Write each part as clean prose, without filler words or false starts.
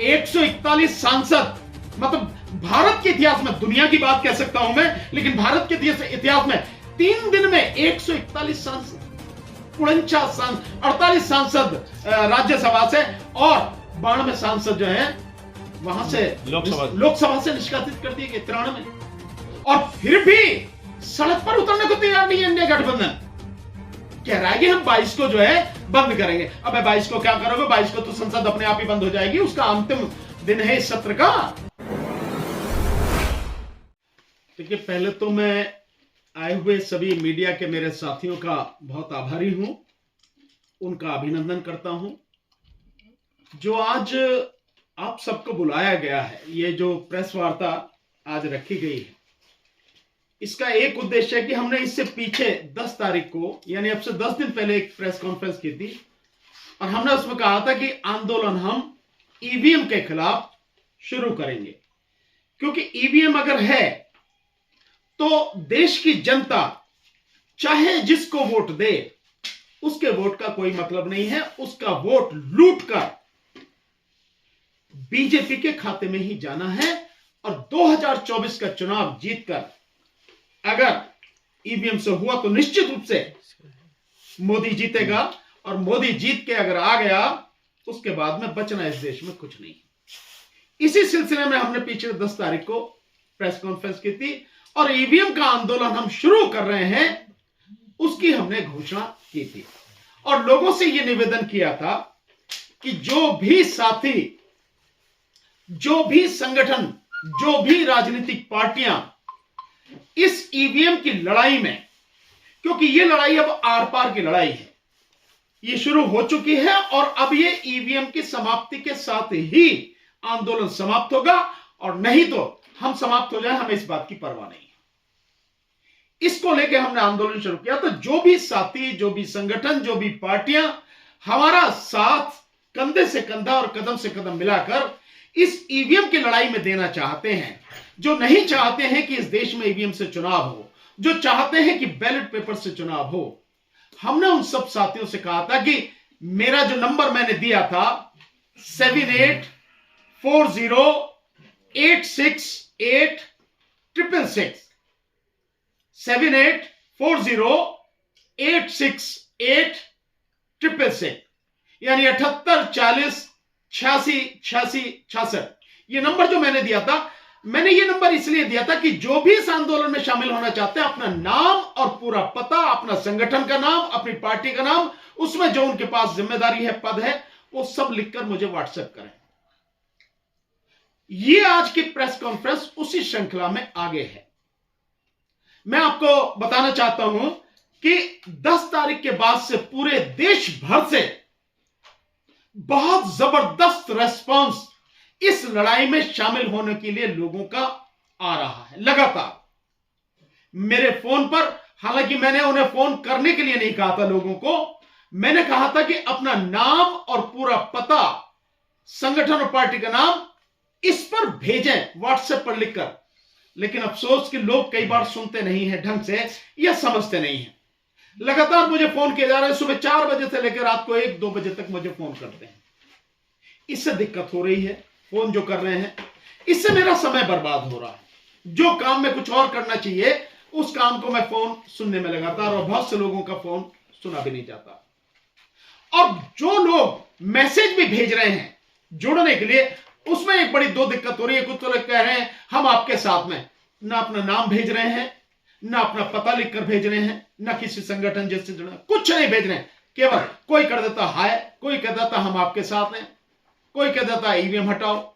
141 सांसद, मतलब भारत के इतिहास में, दुनिया की बात कह सकता हूं मैं, लेकिन भारत के इतिहास में 3 दिन में 141 सांसद, 48 सांसद राज्यसभा से और 92 सांसद जो है वहां से लोकसभा से निष्कासित कर दिए गए, 93। और फिर भी सड़क पर उतरने को तैयार नहीं है इंडिया गठबंधन। कह रहा है कि हम 22 को जो है बंद करेंगे। अब 22 को क्या करोगे? 22 को तो संसद अपने आप ही बंद हो जाएगी, उसका अंतिम दिन है इस सत्र का। देखिए, पहले तो मैं आए हुए सभी मीडिया के मेरे साथियों का बहुत आभारी हूं, उनका अभिनंदन करता हूं। जो आज आप सबको बुलाया गया है, ये जो प्रेस वार्ता आज रखी गई है, इसका एक उद्देश्य है कि हमने इससे पीछे 10 तारीख को, यानी अब से 10 दिन पहले एक प्रेस कॉन्फ्रेंस की थी और हमने उसमें कहा था कि आंदोलन हम ईवीएम के खिलाफ शुरू करेंगे। क्योंकि ईवीएम अगर है तो देश की जनता चाहे जिसको वोट दे, उसके वोट का कोई मतलब नहीं है, उसका वोट लूटकर बीजेपी के खाते में ही जाना है। और 2024 का चुनाव जीतकर अगर ईवीएम से हुआ तो निश्चित रूप से मोदी जीतेगा, और मोदी जीत के अगर आ गया, उसके बाद में बचना इस देश में कुछ नहीं। इसी सिलसिले में हमने पीछे 10 तारीख को प्रेस कॉन्फ्रेंस की थी और ईवीएम का आंदोलन हम शुरू कर रहे हैं, उसकी हमने घोषणा की थी और लोगों से यह निवेदन किया था कि जो भी साथी, जो भी संगठन, जो भी राजनीतिक पार्टियां इस ईवीएम की लड़ाई में, क्योंकि यह लड़ाई अब आर पार की लड़ाई है, यह शुरू हो चुकी है और अब यह ईवीएम की समाप्ति के साथ ही आंदोलन समाप्त होगा, और नहीं तो हम समाप्त हो जाए, हमें इस बात की परवाह नहीं है। इसको लेकर हमने आंदोलन शुरू किया। तो जो भी साथी, जो भी संगठन, जो भी पार्टियां हमारा साथ कंधे से कंधा और कदम से कदम मिलाकर इस ईवीएम की लड़ाई में देना चाहते हैं, जो नहीं चाहते हैं कि इस देश में ईवीएम से चुनाव हो, जो चाहते हैं कि बैलेट पेपर से चुनाव हो, हमने उन सब साथियों से कहा था कि मेरा जो नंबर मैंने दिया था 78408686 78408686 यानी 7840868666, ये नंबर जो मैंने दिया था, मैंने ये नंबर इसलिए दिया था कि जो भी इस आंदोलन में शामिल होना चाहते हैं, अपना नाम और पूरा पता, अपना संगठन का नाम, अपनी पार्टी का नाम, उसमें जो उनके पास जिम्मेदारी है, पद है, वो सब लिखकर मुझे व्हाट्सएप करें। ये आज की प्रेस कॉन्फ्रेंस उसी श्रृंखला में आगे है। मैं आपको बताना चाहता हूं कि 10 तारीख के बाद से पूरे देश भर से बहुत जबरदस्त रेस्पॉन्स इस लड़ाई में शामिल होने के लिए लोगों का आ रहा है। लगातार मेरे फोन पर, हालांकि मैंने उन्हें फोन करने के लिए नहीं कहा था लोगों को, मैंने कहा था कि अपना नाम और पूरा पता, संगठन और पार्टी का नाम इस पर भेजें व्हाट्सएप पर लिखकर। लेकिन अफसोस कि लोग कई बार सुनते नहीं हैं ढंग से या समझते नहीं हैं। लगातार मुझे फोन किए जा रहे हैं, सुबह 4 बजे से लेकर रात को 1-2 बजे तक मुझे फोन करते हैं। इससे दिक्कत हो रही है, फोन जो कर रहे हैं, इससे मेरा समय बर्बाद हो रहा है। जो काम में कुछ और करना चाहिए, उस काम को मैं फोन सुनने में लगातार, और बहुत से लोगों का फोन सुना भी नहीं जाता। और जो लोग मैसेज भी भेज रहे हैं जुड़ने के लिए, उसमें एक बड़ी 2 दिक्कत हो रही है। कुछ तो लोग कह रहे हैं हम आपके साथ में, ना अपना नाम भेज रहे हैं, ना अपना पता लिखकर भेज रहे हैं, ना किसी संगठन जिससे जुड़े, कुछ नहीं भेज रहे हैं। केवल कोई कर देता हाय, कोई कह देता हम आपके साथ हैं, कोई कह देता ईवीएम हटाओ।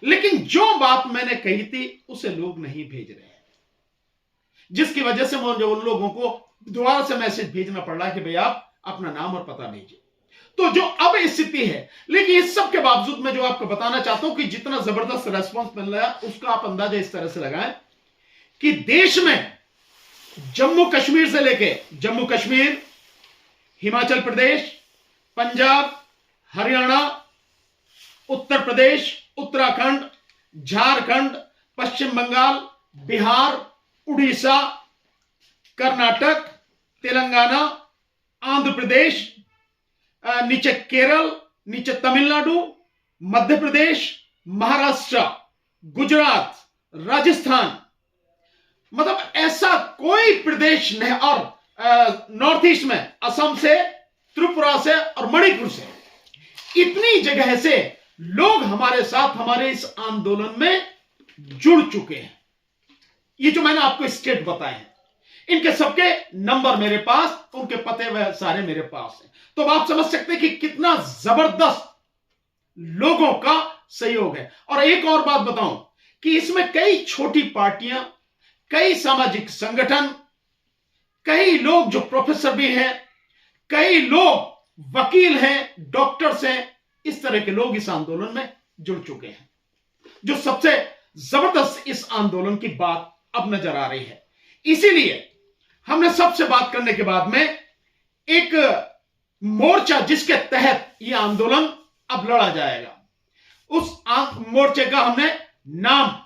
लेकिन जो बात मैंने कही थी उसे लोग नहीं भेज रहे हैं, जिसकी वजह से मुझे उन लोगों को दोबारा से मैसेज भेजना पड़ रहा है कि भाई आप अपना नाम और पता भेजिए। तो जो अब स्थिति है, लेकिन इस सब के बावजूद मैं जो आपको बताना चाहता हूं कि जितना जबरदस्त रेस्पॉन्स मिल रहा है, उसका आप अंदाजा इस तरह से लगाएं कि देश में जम्मू कश्मीर से लेके, जम्मू कश्मीर, हिमाचल प्रदेश, पंजाब, हरियाणा, उत्तर प्रदेश, उत्तराखंड, झारखंड, पश्चिम बंगाल, बिहार, उड़ीसा, कर्नाटक, तेलंगाना, आंध्र प्रदेश, नीचे केरल, नीचे तमिलनाडु, मध्य प्रदेश, महाराष्ट्र, गुजरात, राजस्थान, मतलब ऐसा कोई प्रदेश नहीं, और नॉर्थ ईस्ट में असम से, त्रिपुरा से और मणिपुर से, इतनी जगह से लोग हमारे साथ हमारे इस आंदोलन में जुड़ चुके हैं। ये जो मैंने आपको स्टेट बताए हैं, इनके सबके नंबर मेरे पास, उनके पते वह सारे मेरे पास हैं। तो आप समझ सकते हैं कि कितना जबरदस्त लोगों का सहयोग है। और एक और बात बताऊं कि इसमें कई छोटी पार्टियां, कई सामाजिक संगठन, कई लोग जो प्रोफेसर भी हैं, कई लोग वकील हैं, डॉक्टर्स हैं, इस तरह के लोग इस आंदोलन में जुड़ चुके हैं। जो सबसे जबरदस्त इस आंदोलन की बात अब नजर आ रही है, इसीलिए हमने सबसे बात करने के बाद में एक मोर्चा जिसके तहत यह आंदोलन अब लड़ा जाएगा, उस मोर्चे का हमने नाम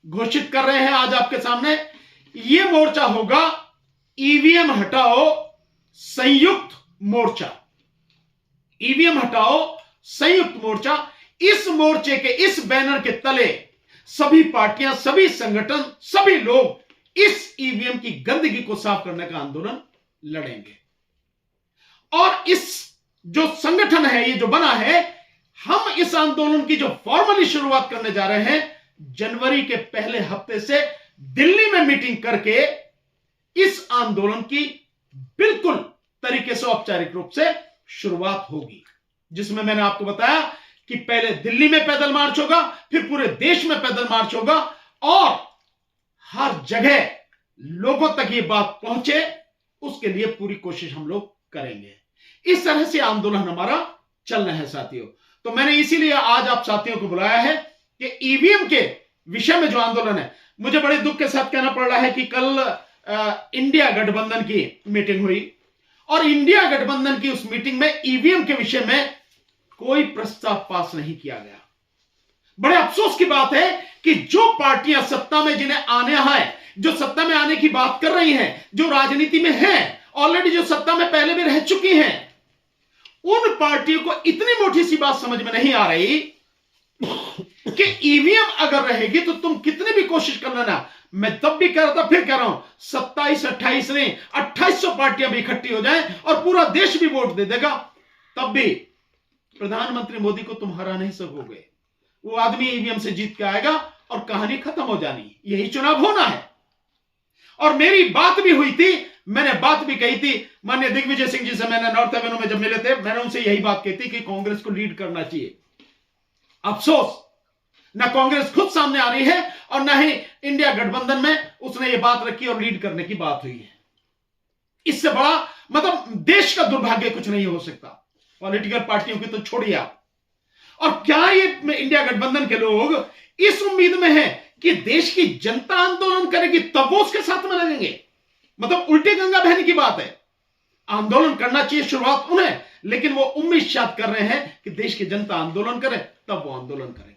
घोषित कर रहे हैं आज आपके सामने। यह मोर्चा होगा ईवीएम हटाओ संयुक्त मोर्चा। ईवीएम हटाओ संयुक्त मोर्चा। इस मोर्चे के, इस बैनर के तले सभी पार्टियां, सभी संगठन, सभी लोग इस ईवीएम की गंदगी को साफ करने का आंदोलन लड़ेंगे। और इस जो संगठन है, ये जो बना है, हम इस आंदोलन की जो फॉर्मली शुरुआत करने जा रहे हैं, जनवरी के पहले हफ्ते से दिल्ली में मीटिंग करके इस आंदोलन की बिल्कुल तरीके से औपचारिक रूप से शुरुआत होगी, जिसमें मैंने आपको बताया कि पहले दिल्ली में पैदल मार्च होगा, फिर पूरे देश में पैदल मार्च होगा, और हर जगह लोगों तक ये बात पहुंचे, उसके लिए पूरी कोशिश हम लोग करेंगे। इस तरह से आंदोलन हमारा चलना है साथियों। तो मैंने इसीलिए आज आप साथियों को बुलाया है कि ईवीएम के विषय में जो आंदोलन है, मुझे बड़े दुख के साथ कहना पड़ रहा है कि कल इंडिया गठबंधन की मीटिंग हुई, और इंडिया गठबंधन की उस मीटिंग में ईवीएम के विषय में कोई प्रस्ताव पास नहीं किया गया। बड़े अफसोस की बात है कि जो पार्टियां सत्ता में जिन्हें आने है, जो सत्ता में आने की बात कर रही हैं, जो राजनीति में हैं, ऑलरेडी जो सत्ता में पहले भी रह चुकी हैं, उन पार्टियों को इतनी मोटी सी बात समझ में नहीं आ रही कि ईवीएम अगर रहेगी तो तुम कितनी भी कोशिश कर लेना। मैं तब भी कह रहा था, फिर कह रहा हूं, 27, 28 नहीं, 2800 पार्टियां भी इकट्ठी हो जाएं और पूरा देश भी वोट दे देगा, तब भी प्रधानमंत्री मोदी को तुम हरा नहीं सकोगे। वो आदमी ईवीएम से जीत के आएगा और कहानी खत्म हो जानी। यही चुनाव होना है। और मेरी बात भी हुई थी, मैंने बात भी कही थी माननीय दिग्विजय सिंह जी से, मैंने नॉर्थ एवेन्यू में जब मिले थे, मैंने उनसे यही बात कही थी कि कांग्रेस को लीड करना चाहिए। अफसोस, ना कांग्रेस खुद सामने आ रही है और ना ही इंडिया गठबंधन में उसने ये बात रखी और लीड करने की बात हुई है। इससे बड़ा मतलब देश का दुर्भाग्य कुछ नहीं हो सकता। पॉलिटिकल पार्टियों की तो छोड़िए आप। और क्या ये इंडिया गठबंधन के लोग इस उम्मीद में हैं कि देश की जनता आंदोलन करेगी तब वो उसके साथ में लगेंगे? मतलब उल्टी गंगा बहने की बात है। आंदोलन करना चाहिए शुरुआत उन्हें, लेकिन वो उम्मीद शायद कर रहे हैं कि देश की जनता आंदोलन करे तब वो आंदोलन करेंगे।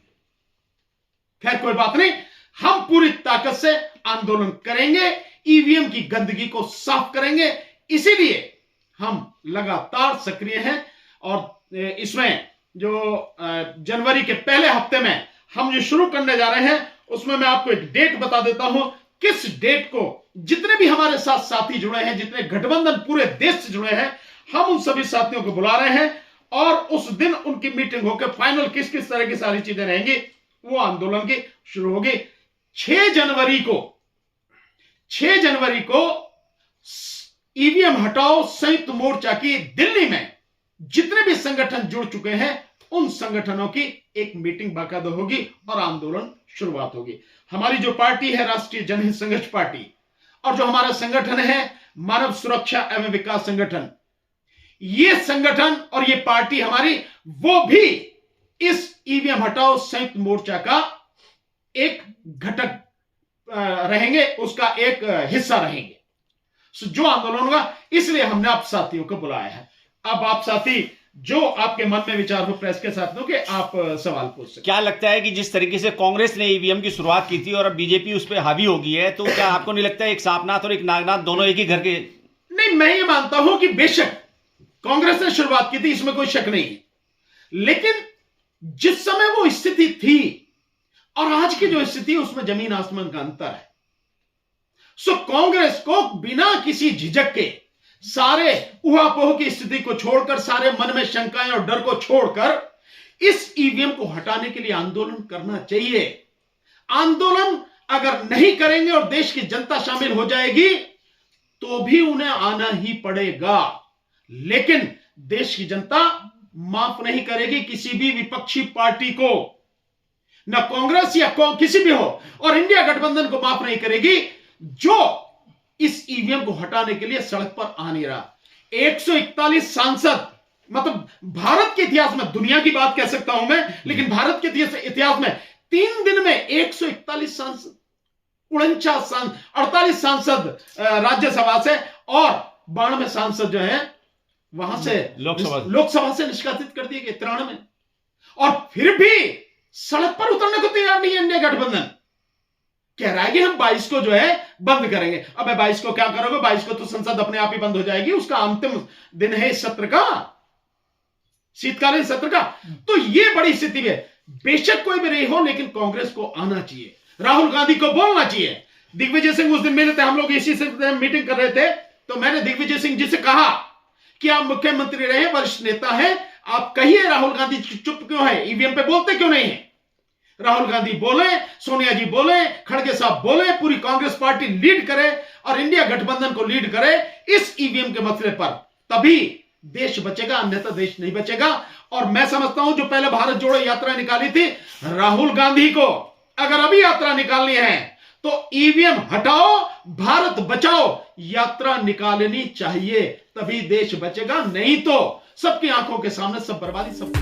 खैर कोई बात नहीं, हम पूरी ताकत से आंदोलन करेंगे, ईवीएम की गंदगी को साफ करेंगे। इसीलिए हम लगातार सक्रिय हैं। और इसमें जो जनवरी के पहले हफ्ते में हम जो शुरू करने जा रहे हैं, उसमें मैं आपको एक डेट बता देता हूं। किस डेट को जितने भी हमारे साथ साथी जुड़े हैं, जितने गठबंधन पूरे देश से जुड़े हैं, हम उन सभी साथियों को बुला रहे हैं और उस दिन उनकी मीटिंग होकर फाइनल किस किस तरह की सारी चीजें रहेंगी, वो आंदोलन की शुरू होगी। 6 जनवरी को ईवीएम हटाओ संयुक्त मोर्चा की दिल्ली में जितने भी संगठन जुड़ चुके हैं, उन संगठनों की एक मीटिंग बाकायदा होगी और आंदोलन शुरुआत होगी। हमारी जो पार्टी है राष्ट्रीय जनहित संघर्ष पार्टी, और जो हमारा संगठन है मानव सुरक्षा एवं विकास संगठन, ये संगठन और ये पार्टी हमारी, वो भी इस ईवीएम हटाओ संयुक्त मोर्चा का एक घटक रहेंगे, उसका एक हिस्सा रहेंगे। जो आंदोलन होगा, इसलिए हमने आप साथियों को बुलाया है। अब आप साथी जो आपके मन में विचार हो प्रेस के साथियों के, आप सवाल पूछ सकते। क्या लगता है कि जिस तरीके से कांग्रेस ने ईवीएम की शुरुआत की थी और अब बीजेपी उस पर हावी हो गई है, तो क्या आपको नहीं लगता है एक सांपनाथ और एक नागनाथ दोनों एक ही घर के? नहीं, मैं ये मानता हूं कि बेशक कांग्रेस ने शुरुआत की थी, इसमें कोई शक नहीं है, लेकिन जिस समय वो स्थिति थी और आज की जो स्थिति है उसमें जमीन आसमान का अंतर है। सो कांग्रेस को बिना किसी झिझक के सारे उहापोह की स्थिति को छोड़कर, सारे मन में शंकाएं और डर को छोड़कर इस ईवीएम को हटाने के लिए आंदोलन करना चाहिए। आंदोलन अगर नहीं करेंगे और देश की जनता शामिल हो जाएगी तो भी उन्हें आना ही पड़ेगा, लेकिन देश की जनता माफ नहीं करेगी किसी भी विपक्षी पार्टी को, ना कांग्रेस या किसी भी हो, और इंडिया गठबंधन को माफ नहीं करेगी जो इस ईवीएम को हटाने के लिए सड़क पर आ नहीं रहा। 141 सांसद, मतलब भारत के इतिहास में, दुनिया की बात कह सकता हूं मैं, लेकिन भारत के इतिहास में 3 दिन में 141 सांसद, 48 सांसद राज्यसभा से और 92 सांसद जो है वहां से लोकसभा से निष्कासित कर दिए गए, 93। और फिर भी सड़क पर उतरने को तैयार नहीं है इंडिया गठबंधन। कह रहा है कि हम 22 को जो है बंद करेंगे। अब 22 को क्या करोगे? 22 को तो संसद अपने आप ही बंद हो जाएगी, उसका अंतिम दिन है इस सत्र का, शीतकालीन सत्र का। तो ये बड़ी स्थिति है। बेशक कोई भी नहीं हो, लेकिन कांग्रेस को आना चाहिए, राहुल गांधी को बोलना चाहिए। दिग्विजय सिंह उस दिन मिले थे, हम लोग इसी से मीटिंग कर रहे थे, तो मैंने दिग्विजय सिंह जी से कहा कि आप मुख्यमंत्री रहे, वरिष्ठ नेता हैं, आप कहिए राहुल गांधी चुप क्यों है, ईवीएम पे बोलते क्यों नहीं है? राहुल गांधी बोले, सोनिया जी बोले, खड़गे साहब बोले, पूरी कांग्रेस पार्टी लीड करे और इंडिया गठबंधन को लीड करे इस ईवीएम के मसले पर, तभी देश बचेगा, अन्यथा देश नहीं बचेगा। और मैं समझता हूं जो पहले भारत जोड़ो यात्रा निकाली थी, राहुल गांधी को अगर अभी यात्रा निकालनी है तो ईवीएम हटाओ, भारत बचाओ यात्रा निकालनी चाहिए, तभी देश बचेगा। नहीं तो सबकी आंखों के सामने सब बर्बादी, सब